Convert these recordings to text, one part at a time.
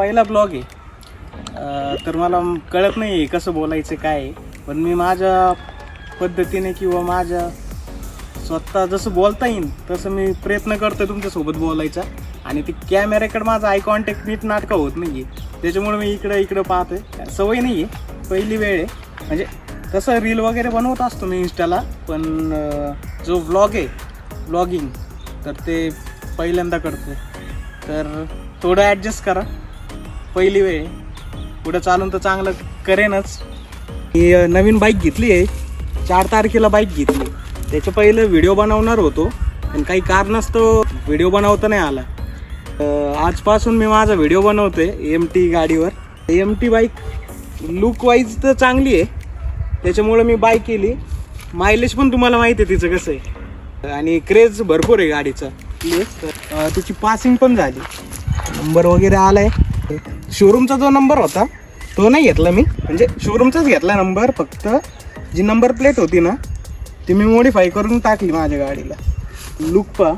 पहिला ब्लॉग आहे, तर मला कळत नाही आहे कसं बोलायचं काय आहे. पण मी माझ्या पद्धतीने किंवा माझ्या स्वतः जसं बोलता येईल तसं मी प्रयत्न करतो तुमच्यासोबत बोलायचा. आणि ती कॅमेऱ्याकडे माझा आय कॉन्टॅक्ट नीट नाटकं होत नाही आहे, त्याच्यामुळे मी इकडं पाहतो आहे. सवय नाही आहे, पहिली वेळ आहे. म्हणजे तसं रील वगैरे बनवत असतो मी इंस्टाला, पण जो व्लॉग आहे व्लॉगिंग तर ते पहिल्यांदा करतो. तर थोडं ॲडजस्ट करा, पहिली वेळ पुढं चालून तर चांगलं करेनच. मी नवीन बाईक घेतली आहे, 4 तारखेला बाईक घेतली. त्याच्या पहिलं व्हिडिओ बनवणार होतो, पण काही कारणास्तव व्हिडिओ बनवता नाही आला. आजपासून मी माझा व्हिडिओ बनवतोय MT गाडीवर. MT बाईक लुक वाईज तर चांगली आहे, त्याच्यामुळं मी बाय केली. मायलेज पण तुम्हाला माहिती आहे तिचं कसं आहे, आणि क्रेज भरपूर आहे गाडीचा. तिची पासिंग पण झाली, नंबर वगैरे आला आहे. शोरूमचा जो नंबर होता तो नाही घेतला मी, म्हणजे शोरूमचाच घेतला नंबर. फक्त जी नंबर प्लेट होती ना ती मी मॉडिफाय करून टाकली माझ्या गाडीला. लुक पा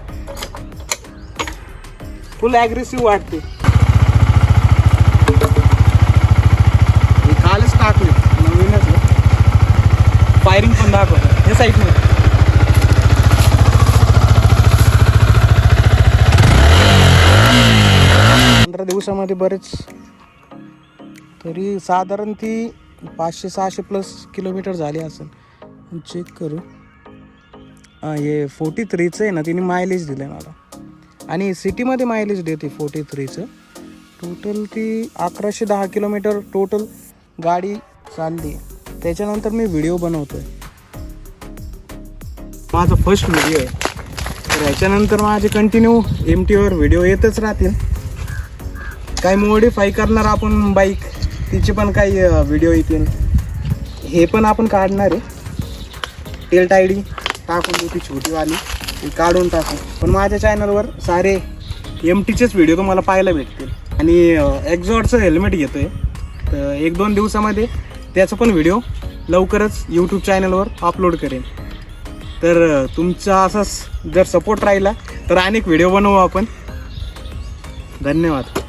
फुल ॲग्रेसिव्ह वाटते. कालच टाकली नवीनच, फायरिंग पण दाखवतो हे साईडमध्ये. 15 दिवसामध्ये बरेच, तरी साधारण ती 500-600 प्लस किलोमीटर झाली असेल. चेक करू. हे 43चं आहे ना, तिने मायलेज दिलं आहे मला, आणि सिटीमध्ये मायलेज देते 43चं. टोटल ती 1110 किलोमीटर टोटल गाडी चालली. त्याच्यानंतर मी व्हिडिओ बनवतो आहे, माझा फर्स्ट व्हिडिओ आहे. तर ह्याच्यानंतर माझे कंटिन्यू MTवर व्हिडिओ येतच राहतील. काही मॉडिफाय करणार आपण बाईक, तिचे पण काही व्हिडिओ येतील. हे पण आपण काढणार आहे, तेल टायडी टाकून ती छोटीवाली ती काढून टाकू. पण माझ्या चॅनलवर सारे MTचेच व्हिडिओ तुम्हाला पाहायला भेटतील. आणि एक्झॉटचं हेल्मेट घेतो आहे, तर 1-2 दिवसामध्ये त्याचा पण व्हिडिओ लवकरच यूट्यूब चॅनलवर अपलोड करेन. तर तुमचा असाच जर सपोर्ट राहिला तर अनेक व्हिडिओ बनवू आपण. धन्यवाद.